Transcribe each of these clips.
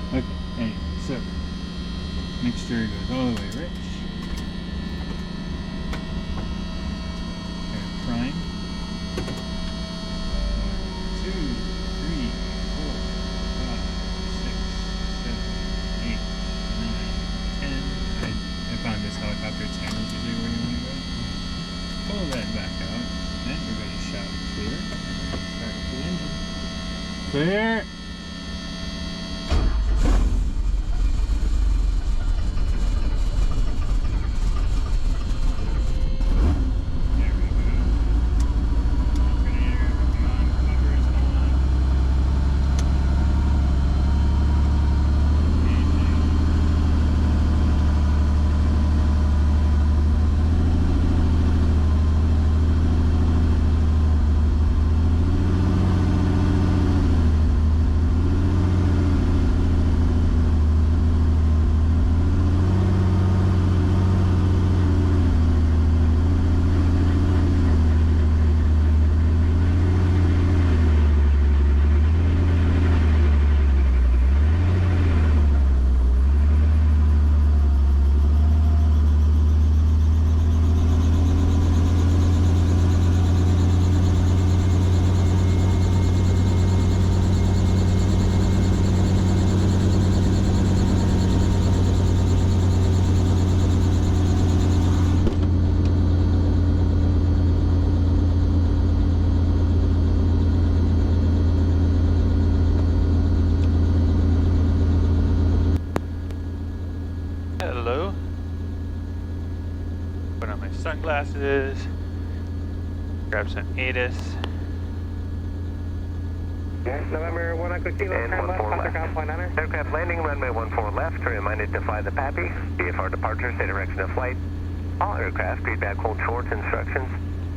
Okay, anyway, so mixture goes all the way rich. And prime. 1, 2, 3, 4, 5, 6, 7, 8, 9, 10. I found this helicopter 10 is usually where you want to go. Pull that back out. Then you're going to shout clear. And start the engine. Clear! Hello. Put on my sunglasses. Grab some ATIS. November 1 Echo Kilo, and 14 left. Aircraft landing, runway 14 left. Reminded to fly the PAPI. CFR departure, say direction of flight. All aircraft, feedback, hold short instructions.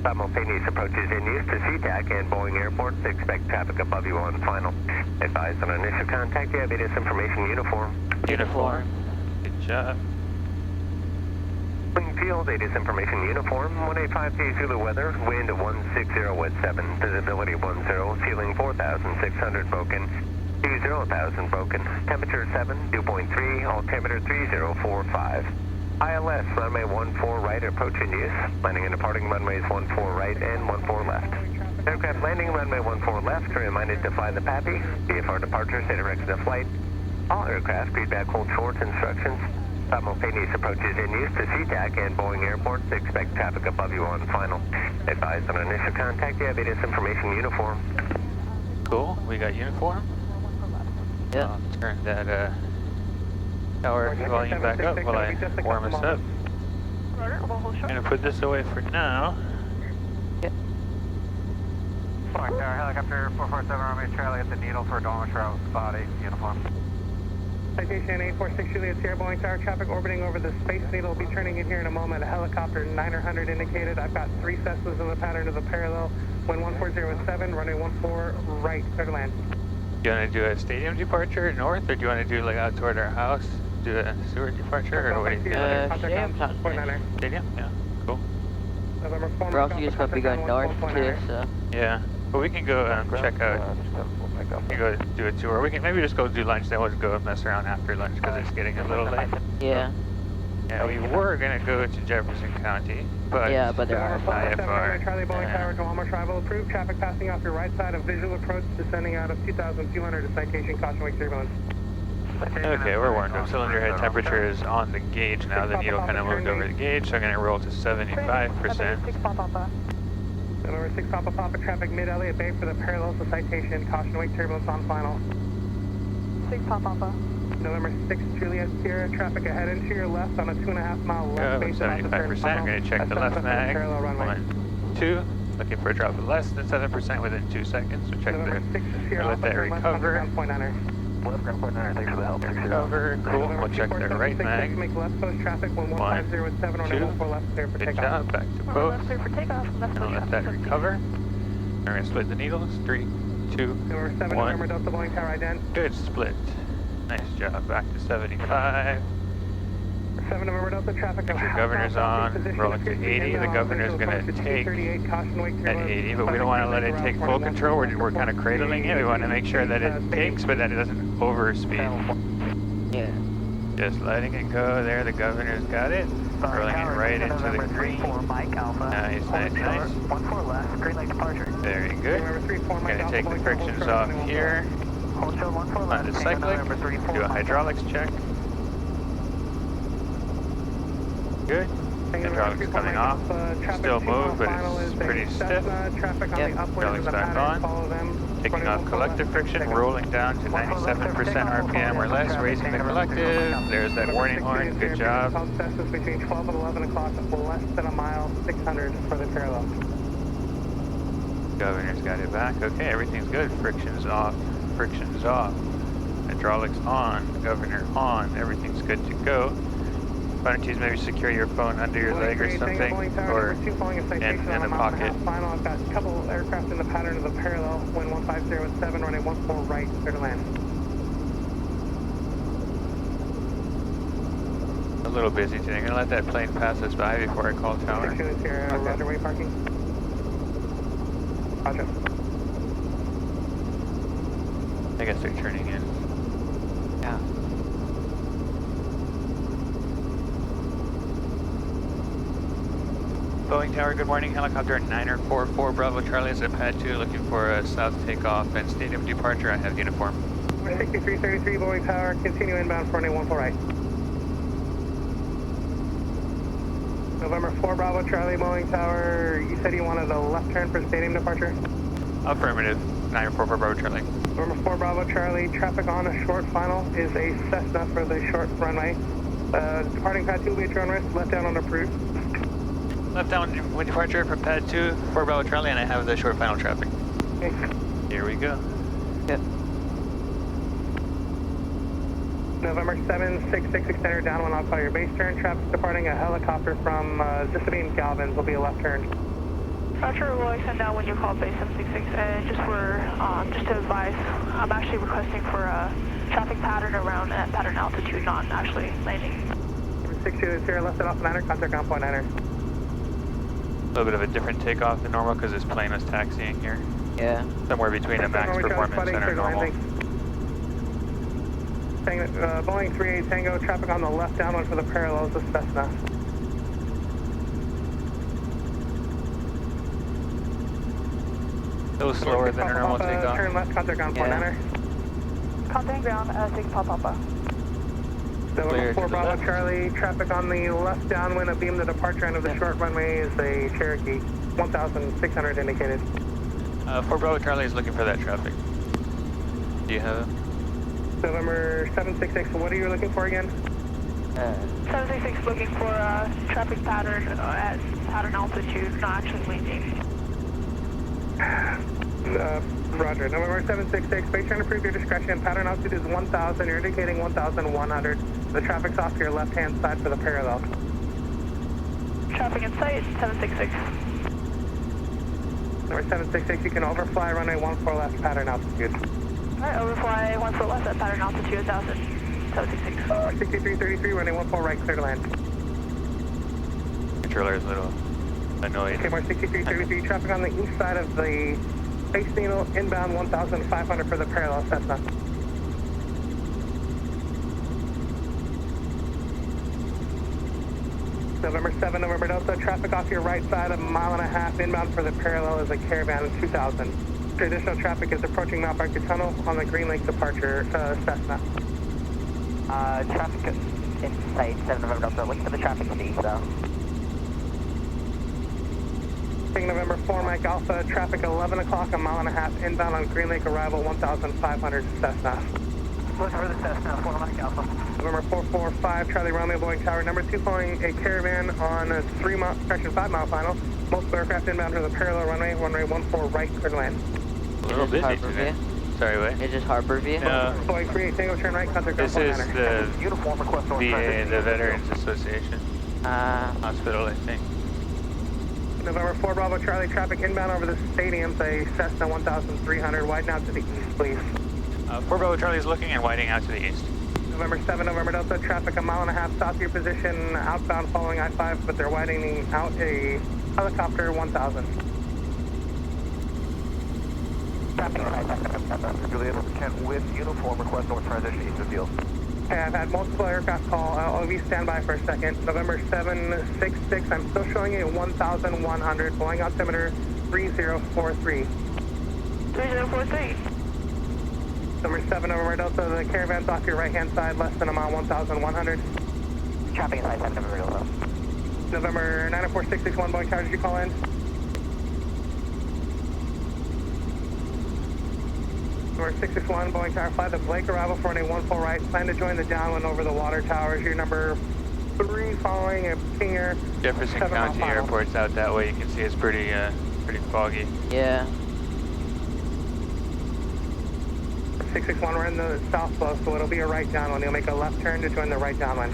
Simultaneous approaches in use to SeaTac and Boeing Airport. Expect traffic above you on final. Advised on initial contact, you have ATIS information uniform. Uniform. Good job. Boeing Field, ATIS information uniform. 185T Zulu weather, wind 160 at 7, visibility 10, ceiling 4,600 broken, 20,000 broken, temperature 7, dew point 3, altimeter 3045. ILS, runway 14 right, approach in use. Landing and departing runways 14 right and 14 left. Aircraft landing, runway 14 left, reminded to fly the PAPI. CFR departure, say direction of flight. All aircraft, feedback, hold short instructions. Simultaneous approaches in use to SeaTac and Boeing Airport. Expect traffic above you on final. Advised on initial contact, you have ATIS information uniform. Cool, we got uniform. Yeah. I'll turn that tower volume back up while I warm us up. I'm gonna put this away for now. Yep. Tower, helicopter 447, runway Charlie at the needle for Snohomish route, body, uniform. Citation 846 Juliet Sierra, Boeing Tower, traffic orbiting over the Space Needle. Will be turning in here in a moment. A helicopter 900 indicated. I've got 3 Cessnas in the pattern of the parallel. Wind 140 runway 14 right, clear to land. Do you want to do a stadium departure north, or do you want to do like out toward our house? Do a Seward departure, or what do you think? Stadium sounds nice. Stadium? Yeah, cool. We're also just going to be going north too, so. Yeah, but we can go check out. We can go do a tour. We can maybe just go do lunch, then we'll just go mess around after lunch because it's getting a little late. Yeah. Yeah, we were gonna go to Jefferson County, but yeah, but there are IFR. Charlie Boeing Tower, Snohomish arrival approved. Traffic passing off your right side of visual approach, descending out of 2,200 to citation, caution wake turbulence. Okay, we're warmed up. Cylinder head temperature is on the gauge now. The needle kind of moved over the gauge, so I'm going to roll to 75%. November 6 Papa, traffic mid-Elliott Bay for the parallel to citation, caution wake turbulence on final. 6 Papa. November 6 Juliet Sierra, traffic ahead and to your left on a 2.5 mile left base. 75%. I'm going to check the left mag. 1, 2. Looking for a drop of less than 7% within 2 seconds. So check there. Let that recover. Left ground point 9, thanks for the help. Recover. Cool. We'll check the right mag. 1, 2. Good job. Back to both. And let that recover. We're going to split the needles. 3, 2, 1. Good split. Nice job. Back to 75. 7 November Delta traffic. If your governor's on, rolling to 80. The governor's going to take at 80, but we don't want to let it take full control. We're kind of cradling it. We want to make sure that it takes, but that it doesn't over speed. Yeah. Just letting it go there. The governor's got it. Rolling it right into the green. Mike Alpha. Nice, nice, nice. 14 left, green light departure. Very good. November 34 Mike Gonna Alpha, take the Boeing frictions Field, off runway here. Hold show 14 left. On the cyclic. November 34 Do a Mike hydraulics check. Good. Hydraulics coming off. Still move, but it's pretty stiff. Hydraulics back on. Taking off collective friction, rolling down to 97% RPM or less, raising the collective. There's that warning horn. Good job. Between 12 and 11 o'clock, less than a mile, 600 for the parallel. Governor's got it back. Okay, everything's good. Friction's off. Friction's off. Hydraulics on. Governor on. Everything's good to go. Why don't you maybe secure your phone under your leg or something, or in the pocket. Final, I've got a couple aircraft in the pattern of the parallel, wind 150 running 14 right, clear to land. A little busy today. I'm gonna let that plane pass us by before I call tower. Units here, Roger, way parking. Roger. I guess they're turning in. Yeah. Boeing Tower, good morning. Helicopter 944 Bravo Charlie is at pad 2 looking for a south takeoff and stadium departure. I have uniform. 6333 Boeing Tower, continue inbound for runway 14 right. November 4 Bravo Charlie Boeing Tower, you said you wanted a left turn for stadium departure? Affirmative. 944 Bravo Charlie. November 4 Bravo Charlie, traffic on a short final is a Cessna for the short runway. Departing pad 2 will be at your own risk, left down on approved. Left down wind departure from pad 2, 4 Bravo Charlie, and I have the short final traffic. Okay. Here we go. Yep. November 766 extender down one, I'll call your base turn. Traffic departing a helicopter from Zippity Galvins will be a left turn. Roger, we'll extend down when you call base 766, and just to advise, I'm actually requesting for a traffic pattern around that pattern altitude, not actually landing. 62 is here, left it off Niner, contact on point Niner. A little bit of a different takeoff than normal because this plane was taxiing here. Yeah. Somewhere between a max performance and a normal. Boeing 38 Tango, traffic on the left downwind for the parallels of Cessna. A little slower than a normal takeoff. Turn left, contact on point Niner. Contact ground, 6 Papa. November 4 Bravo Charlie, traffic on the left downwind, a beam the departure end of the short runway is a Cherokee, 1,600 indicated. 4 Bravo Charlie is looking for that traffic. Do you have it? November 766, what are you looking for again? 766 looking for a traffic pattern at pattern altitude, not actually landing. Roger. November 766, base turn approve your discretion. Pattern altitude is 1,000. You're indicating 1,100. The traffic's off to your left-hand side for the parallel. Traffic in sight, 766. Number 766, you can overfly runway 14 left, pattern altitude. Alright, overfly 1 foot left at pattern altitude, 1,000. 766. 6333, runway 14 right, clear to land. Controller is a little annoyed. Okay, more 6333, traffic on the east side of the Space Needle, inbound 1,500 for the parallel Cessna. November 7, November Delta, traffic off your right side, a mile and a half, inbound for the parallel is a Caravan 2000. Additional traffic is approaching Mount Barker Tunnel on the Green Lake departure, Cessna. Traffic in sight, 7 November Delta, looking for the traffic to the east though. November 4, Mike Alpha, traffic 11 o'clock, a mile and a half, inbound on Green Lake, arrival 1,500 Cessna. Looking for the Cessna, 4 Mike Alpha. November 445, Charlie Romeo, Boeing Tower, number 2 calling a Caravan on a 5 mile final. Multiple aircraft inbound for the parallel runway 14 right, clear to land. A little busy today. Sorry, wait. Is this Harbor View? No. Boeing 38 Tango, turn right, contact This is the Uniform request VA, the Veterans Association Hospital, I think. November 4 Bravo Charlie, traffic inbound over the stadium, say Cessna 1,300, widen out to the east, please. 4 Bravo Charlie is looking and widening out to the east. November 7, November Delta, traffic a mile and a half south of your position, outbound following I-5, but they're widening out a helicopter 1,000. Traffic inside 7 November Delta. Juliet Kent with uniform, request north transition east of field. Okay, I've had multiple aircraft call. OV standby for a second. November 766, I'm still showing you 1,100, Boeing altimeter 3043. 3043. Number 7 November Delta, the caravan's off your right hand side, less than a mile, 1,100. Traffic inside 7 November Delta. November 94661, Boeing Tower, did you call in? Number 661, Boeing Tower, fly the Blake arrival for running 14 right. Plan to join the downwind over the water towers. Your number 3 following a King Air. Jefferson County Airport's out that way. You can see it's pretty foggy. Yeah. 661, we're in the south slope, so it'll be a right downwind. You'll make a left turn to join the right downwind.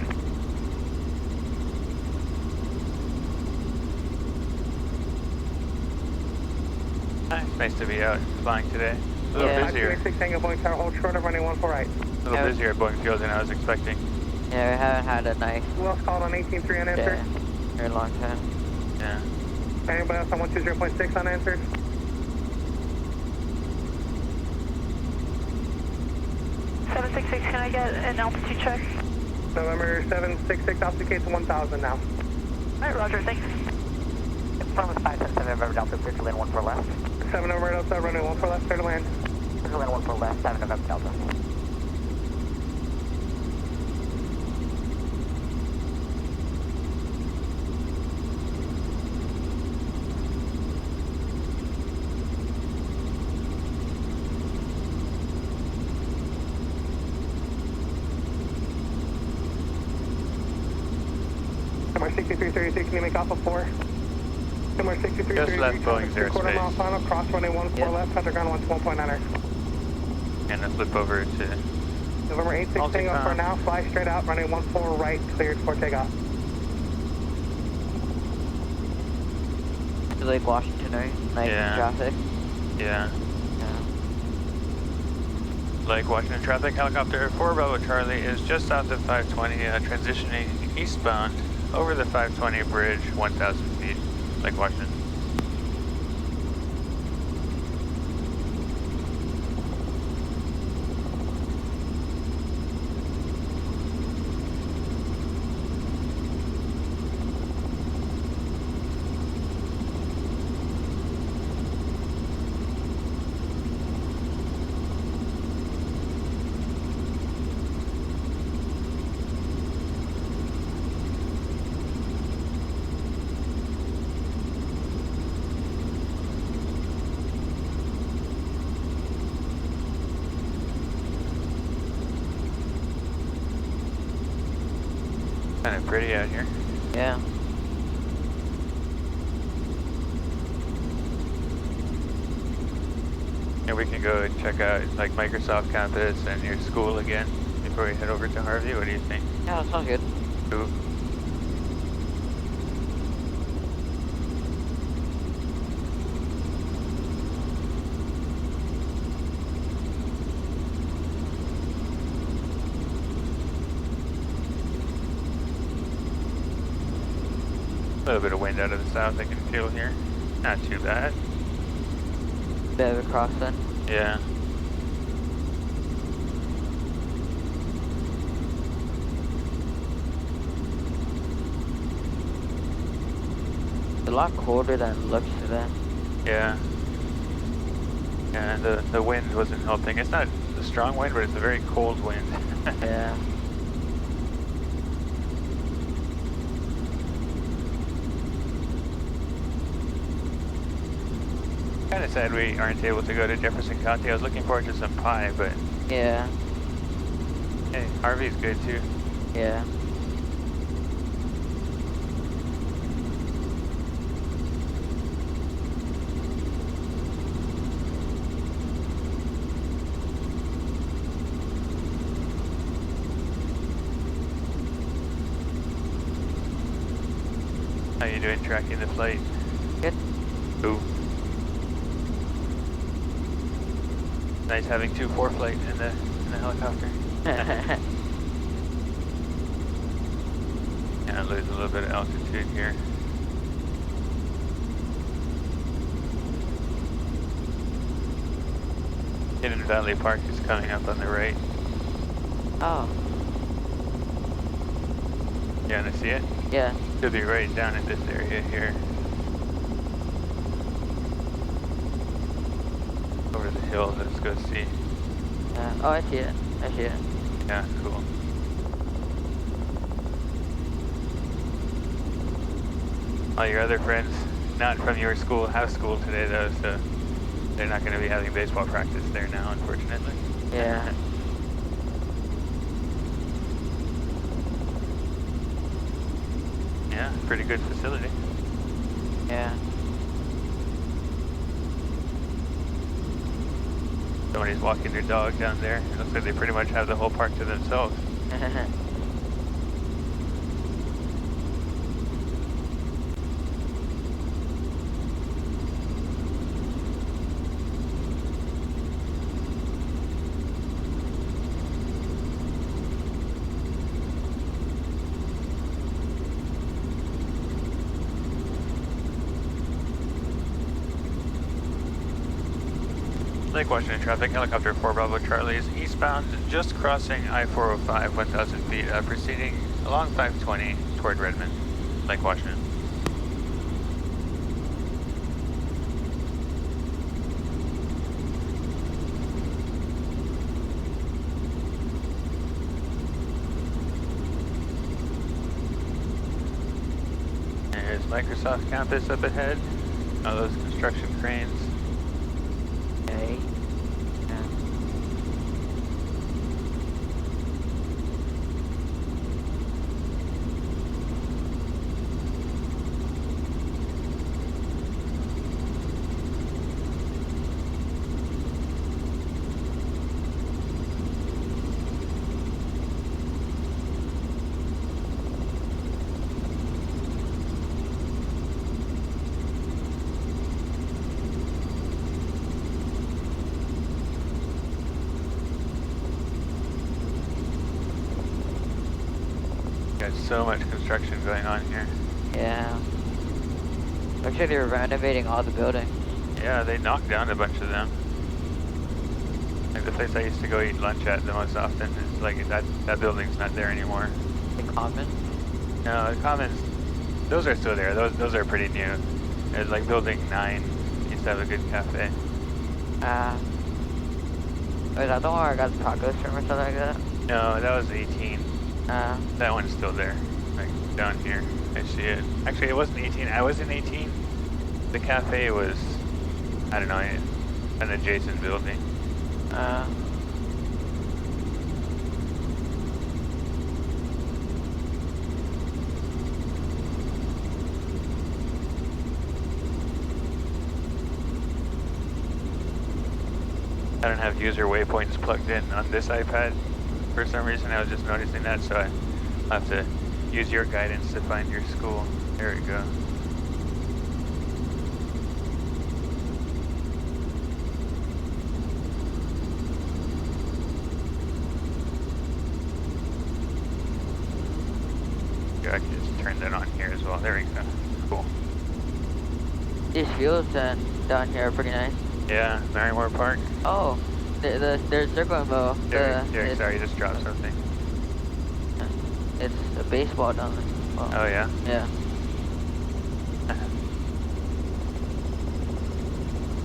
It's nice to be out flying today. A little busier. 526 Tango Boeing Tower, hold short of running 14 right. A little busier at Boeing Field than I was expecting. Yeah, we haven't had a nice Who else called on 18.3 unanswered? very long time. Yeah. Anybody else on 120.6 unanswered? Can I get an altitude check? November 766, altitude to 1,000 now. Alright, roger, thanks. Confirm with 577 November Delta, clear to land 1 for left. 7 November Delta, runway 1 for left, clear to land. Clear to land 1 for left, 7 November Delta. Number 6333, can you make Alpha 4? Number 6333, Just left Boeing's quarter mile airspace. final, cross runway 1 4 left, underground 1.9er. And then flip over to November 86, Tango for now, fly straight out, running 1 4 right, cleared for takeoff. Lake Washington, right? Nice traffic. Yeah. Lake Washington traffic, helicopter 4 Bravo Charlie is just south of 520, transitioning eastbound over the 520 bridge, 1,000 feet, Lake Washington. Kind of pretty out here. Yeah. And we can go and check out like Microsoft campus and your school again before we head over to Harvey. What do you think? Yeah, that sounds good. Ooh. A little bit of wind out of the south I can feel here. Not too bad. Bit of a cross then. Yeah. It's a lot colder than it looks today. Yeah. Yeah, and the wind wasn't helping. It's not a strong wind, but it's a very cold wind. Yeah. Kind of sad we aren't able to go to Jefferson County. I was looking forward to some pie, but Yeah. hey, Harvey's good too. Yeah. How you doing tracking the flight? Good. Ooh. Nice having 2-4 flight in the helicopter. Yeah, I lose a little bit of altitude here. Hidden Valley Park is coming up on the right. Oh. You wanna see it? Yeah. It'll be right down in this area here. Over the hill, let's go see. Oh, I see it. I see it. Yeah, cool. All your other friends, not from your school, have school today though, so they're not going to be having baseball practice there now, unfortunately. Yeah. Yeah, pretty good facility. Yeah. Somebody's walking their dog down there. It looks like they pretty much have the whole park to themselves. Lake Washington traffic, helicopter 4 Bravo Charlie is eastbound, just crossing I-405, 1,000 feet, proceeding along 520 toward Redmond, Lake Washington. There's Microsoft campus up ahead, all those construction cranes. Okay. Yeah. Got so much construction going on here. Yeah. Looks like they were renovating all the buildings. Yeah, they knocked down a bunch of them. Like the place I used to go eat lunch at the most often is like that building's not there anymore. The Commons? No, the Commons, those are still there. Those are pretty new. There's like building 9 used to have a good cafe. Was that the one where I got the tacos from or something like that? No, that was 18. That one's still there, like down here. I see it. Actually, it wasn't 18. I was in 18. The cafe was, I don't know, an adjacent building. I don't have user waypoints plugged in on this iPad. For some reason, I was just noticing that, so I'll have to use your guidance to find your school. There we go. Yeah, I can just turn that on here as well. There we go. Cool. These fields down here are pretty nice. Yeah, Marymore Park. Oh, there's circling though. Derek, sorry, you just dropped something. It's a baseball down there. Well, Oh, yeah? yeah.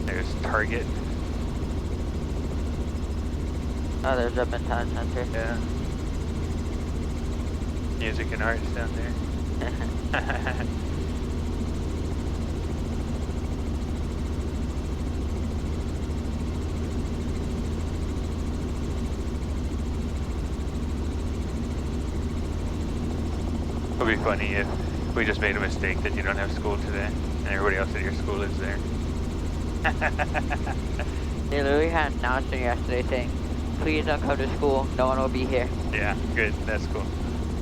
There's Target. Oh, there's Redmond Town Center. Yeah. Music and arts down there. It would be funny if we just made a mistake that you don't have school today and everybody else at your school is there. They literally had an announcement yesterday saying, please don't come to school, no one will be here. Yeah, good, that's cool.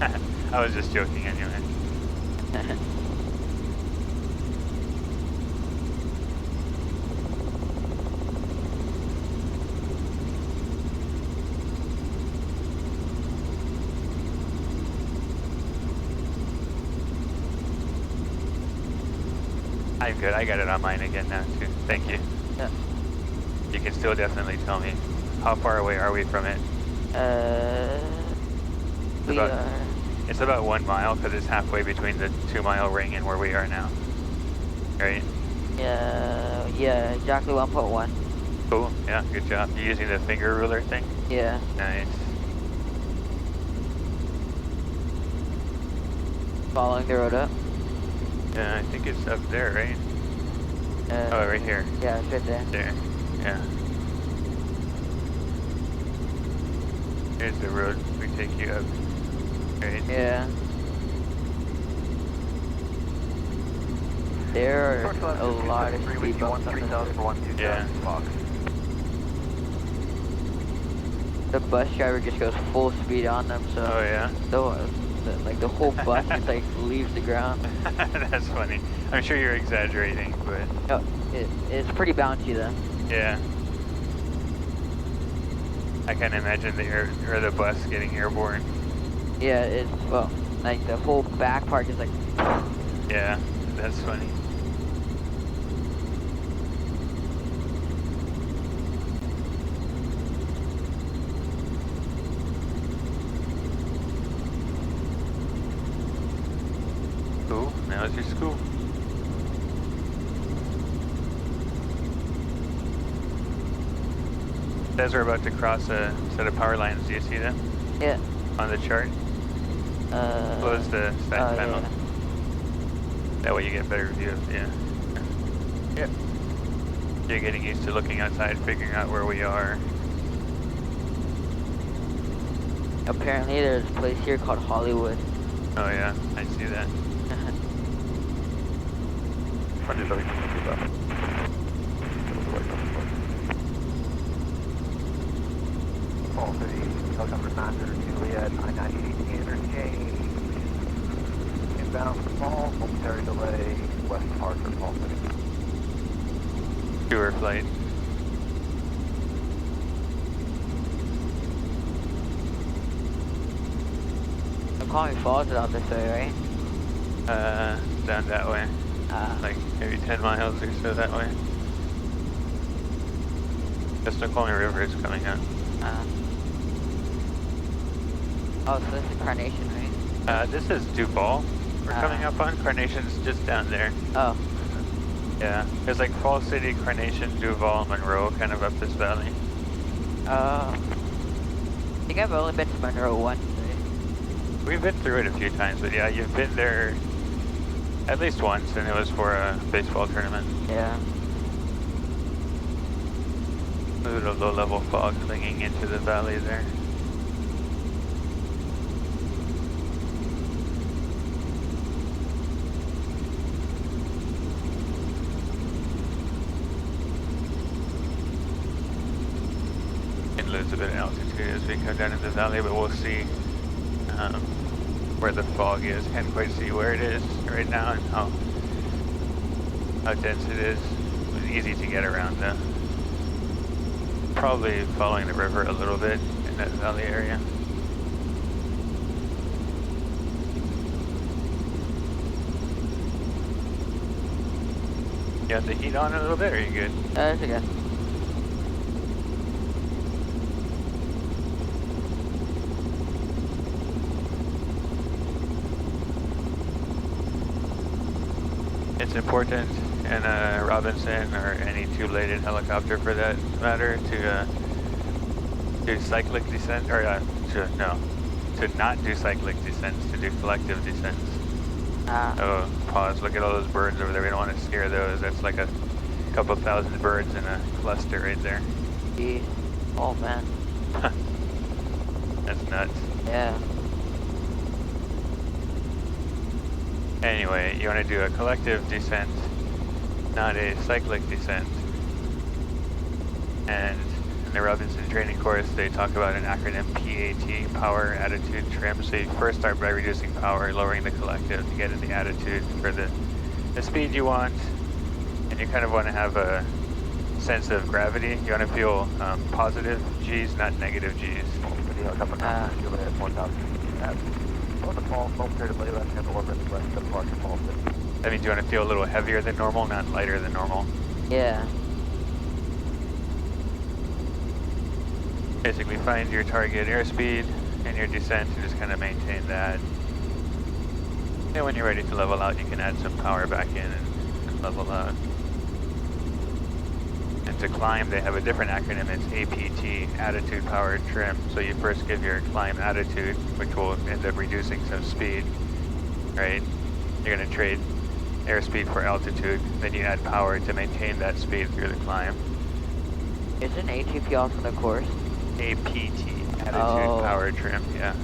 I was just joking anyway. I'm good. I got it on mine again now too. Thank you. Yeah. You can still definitely tell me How far away are we from it? It's about 1 mile because it's halfway between the 2 mile ring and where we are now. Right? Yeah, exactly 1.1. Cool, yeah, good job. You using the finger ruler thing? Yeah. Nice. Following the road up. Yeah, I think it's up there, right? Oh, right here. Yeah, it's right there. There, yeah. Here's the road we take you up, right? Yeah. There are a lot of speed bumps on this. Yeah. The bus driver just goes full speed on them, so Oh yeah? the whole bus just like leaves the ground. That's funny. I'm sure you're exaggerating, but... No, it's pretty bouncy though. Yeah. I can't imagine the bus getting airborne. Yeah, it's, well, like the whole back part is like... Yeah, that's funny. Cool, now it's your school. Says we're about to cross a set of power lines. Do you see them? Yeah. On the chart? Close the stack panel. Yeah. That way you get a better view of, yeah. Yeah. You're getting used to looking outside, figuring out where we are. Apparently there's a place here called Hollywood. Oh yeah, I see that. Fall City, helicopter 900 Juliet, I-98 interchange. Inbound Fall, momentary delay, west of Hartford, Fall City. Tour flight. Snohomish Falls is out this way, right? Down that way. Like maybe 10 miles or so that way. The Snohomish River is coming up. Oh, so this is Carnation, right? This is Duval we're coming up on. Carnation's just down there. Oh. Yeah, there's like Fall City, Carnation, Duval, Monroe, kind of up this valley. I think I've only been to Monroe once. We've been through it a few times, but yeah, you've been there at least once, and it was for a baseball tournament. Yeah. A little low-level fog clinging into the valley there. It loses a bit of altitude as we come down in the valley, but we'll see where the fog is. Can't quite see where it is right now and how dense it is. It was easy to get around though. Probably following the river a little bit in that valley area. You have the heat on a little bit, or are you good? That's okay. It's important in a Robinson or any two-bladed helicopter for that matter to do cyclic descent, or to not do cyclic descents, to do collective descents. Oh, pause, look at all those birds over there. We don't want to scare those. That's like a couple thousand birds in a cluster right there. Gee. Oh man. That's nuts. Yeah. Anyway, you want to do a collective descent, not a cyclic descent. And in the Robinson training course, they talk about an acronym PAT, power, attitude, trim. So you first start by reducing power, lowering the collective to get in the attitude for the speed you want. And you kind of want to have a sense of gravity. You want to feel positive G's, not negative G's. That means you want to feel a little heavier than normal, not lighter than normal. Yeah. Basically find your target airspeed and your descent and just kind of maintain that. And when you're ready to level out, you can add some power back in and level out. And to climb, they have a different acronym. It's APT, Attitude Power Trim. So you first give your climb attitude, which will end up reducing some speed, right? You're going to trade airspeed for altitude, then you add power to maintain that speed through the climb. Isn't ATP also the course? APT, Attitude Power Trim, yeah.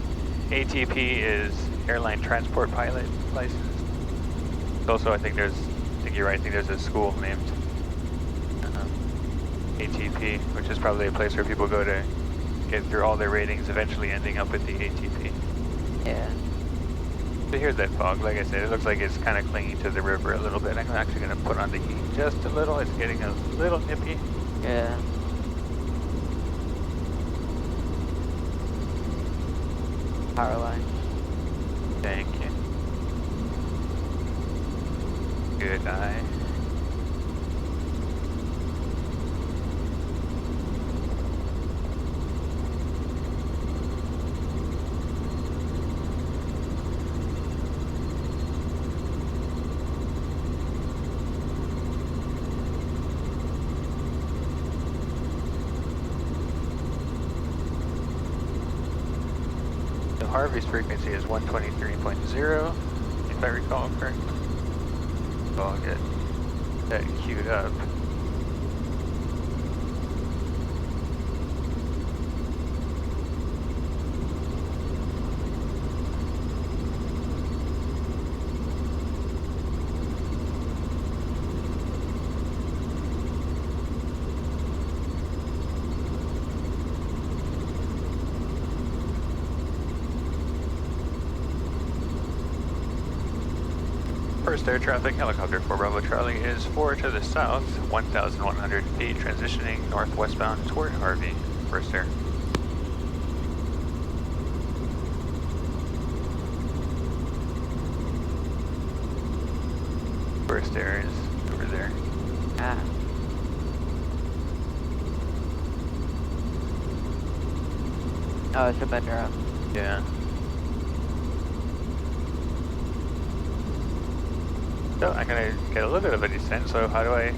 ATP is Airline Transport Pilot License. Also, I think you're right, I think there's a school named ATP, which is probably a place where people go to get through all their ratings, eventually ending up with the ATP. Yeah. So here's that fog. Like I said, it looks like it's kind of clinging to the river a little bit. I'm actually going to put on the heat just a little. It's getting a little nippy. Yeah. Power line. Thank you. Good eye. Harvey's frequency is 123.0, if I recall correctly. So I'll get that queued up. First air traffic, helicopter 4 Bravo Charlie is 4 to the south, 1,100 feet, transitioning northwestbound toward Harvey. First air. First air is over there. Ah. Oh, it's a bender up. Yeah. So I'm gonna get a little bit of a descent. So how do I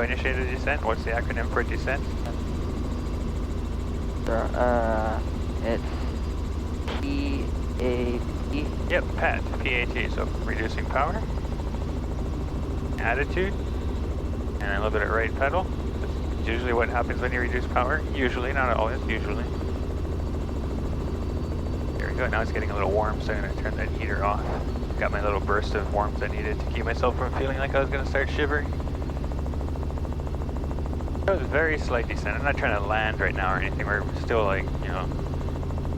initiate a descent? What's the acronym for descent? It's PAT. Yep, PAT, PAT. So reducing power, attitude, and a little bit of right pedal. That's usually what happens when you reduce power. Usually, not always. Usually. There we go. Now it's getting a little warm, so I'm gonna turn that heater off. Got my little burst of warmth I needed to keep myself from feeling like I was going to start shivering. That was a very slight descent. I'm not trying to land right now or anything. We're still like,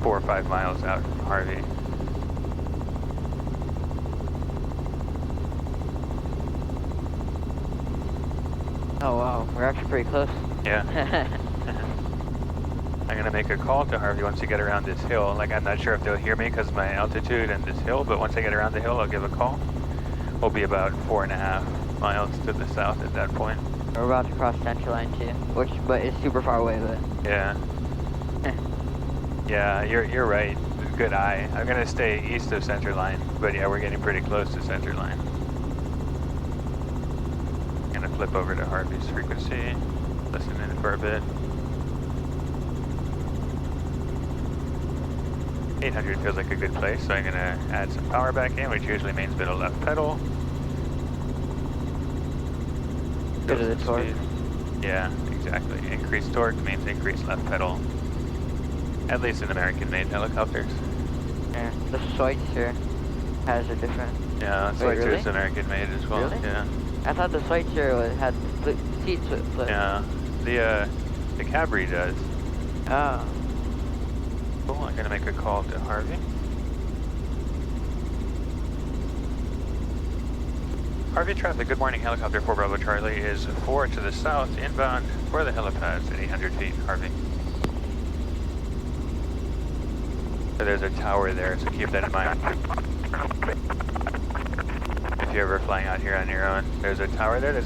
4 or 5 miles out from Harvey. Oh wow, we're actually pretty close. Yeah. I'm going to make a call to Harvey once you get around this hill. Like, I'm not sure if they'll hear me because of my altitude and this hill, but once I get around the hill, I'll give a call. We'll be about 4.5 miles to the south at that point. We're about to cross Central Line too, but it's super far away, but... Yeah. Yeah, you're right. Good eye. I'm going to stay east of Center Line, but yeah, we're getting pretty close to Center Line. I'm going to flip over to Harvey's frequency, listen in for a bit. 800 feels like a good place, so I'm going to add some power back in, which usually means a bit of left pedal. Go to the torque. Yeah, exactly. Increased torque means increased left pedal. At least in American-made helicopters. Yeah, the Schweitzer has a different... Yeah, Schweitzer is American-made as well. Really? Yeah. I thought the Schweitzer had seats split. Yeah, the Cabri does. Oh. Cool, I'm going to make a call to Harvey. Harvey traffic, good morning. Helicopter 4 Bravo Charlie is 4 to the south, inbound for the helipads at 800 feet. Harvey. So there's a tower there, so keep that in mind. If you're ever flying out here on your own, there's a tower there.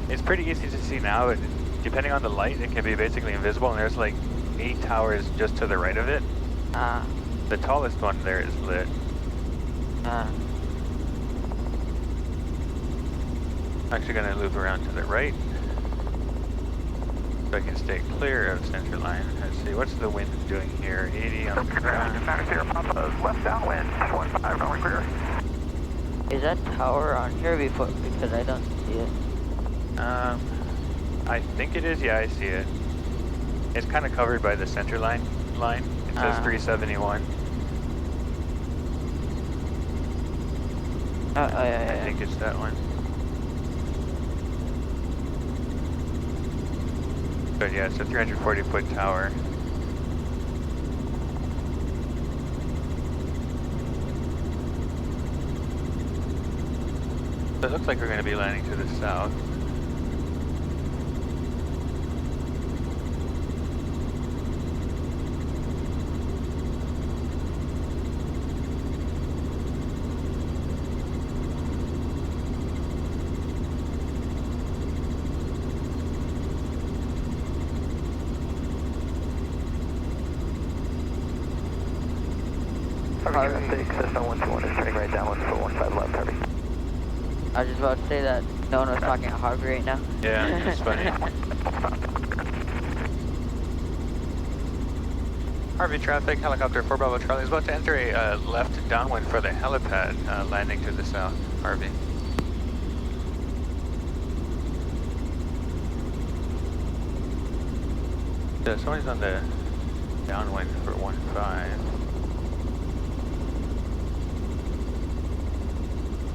It's pretty easy to see now, but depending on the light, it can be basically invisible, and there's like 8 towers just to the right of it. The tallest one there is lit. I'm actually going to loop around to the right so I can stay clear of center line. Let's see, what's the wind doing here? 80 on the ground. Left downwind, 15, going clear. Is that tower on Harvey Field? Because I don't see it. I think it is. Yeah, I see it. It's kind of covered by the center line. It says 371. Yeah. I think it's that one. But yeah, it's a 340-foot tower. So it looks like we're going to be landing to the south. Cessna 121 is turning right downwind for 15 left, Harvey. I was just about to say that no one was talking at Harvey right now. Yeah, it's funny. Harvey traffic, helicopter 4 Bravo Charlie is about to enter a left downwind for the helipad, landing to the south. Harvey. Yeah, somebody's on the downwind for 15.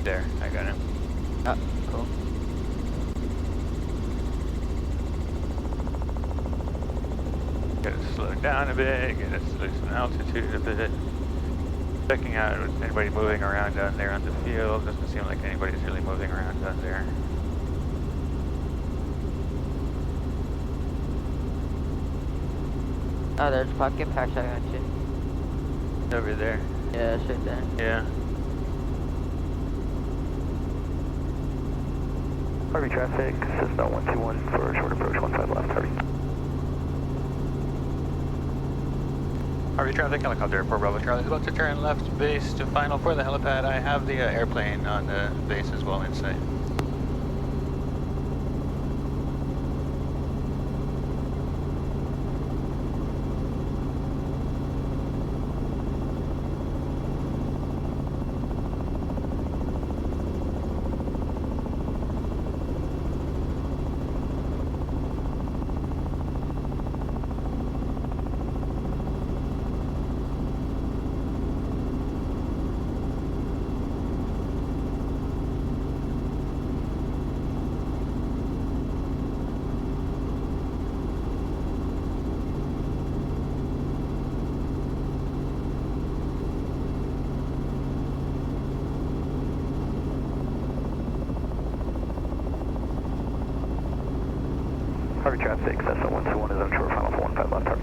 There, I got him. Oh, cool. Gotta slow down a bit, gotta loosen altitude a bit. Checking out if anybody moving around down there on the field. Doesn't seem like anybody's really moving around down there. Oh, there's pocket packs I got you. Over there. Yeah, it's right there. Yeah. Harvey traffic, Cessna 121 for short approach, 15 left, Harvey. Harvey traffic, helicopter 4 Bravo Charlie is about to turn left base to final for the helipad. I have the airplane on the base as well in sight. Harvey traffic, Cessna 121 is onshore, final for 15 left, Harvey.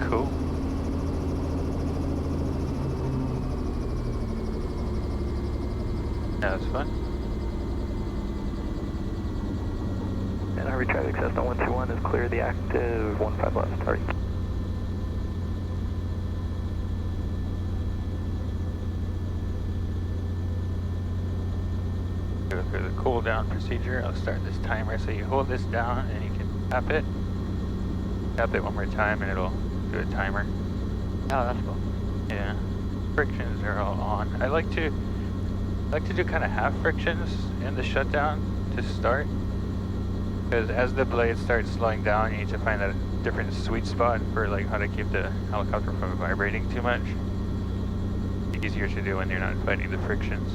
Cool. That was fun. And Harvey traffic, Cessna 121 is clear the active, 15 left, Harvey. Go through the cool down procedure. I'll start this timer so you hold this down and you can tap it. Tap it one more time and it'll do a timer. Oh, that's cool. Yeah. Frictions are all on. I like to do kind of half frictions in the shutdown to start. Because as the blade starts slowing down, you need to find a different sweet spot for like how to keep the helicopter from vibrating too much. It's easier to do when you're not fighting the frictions.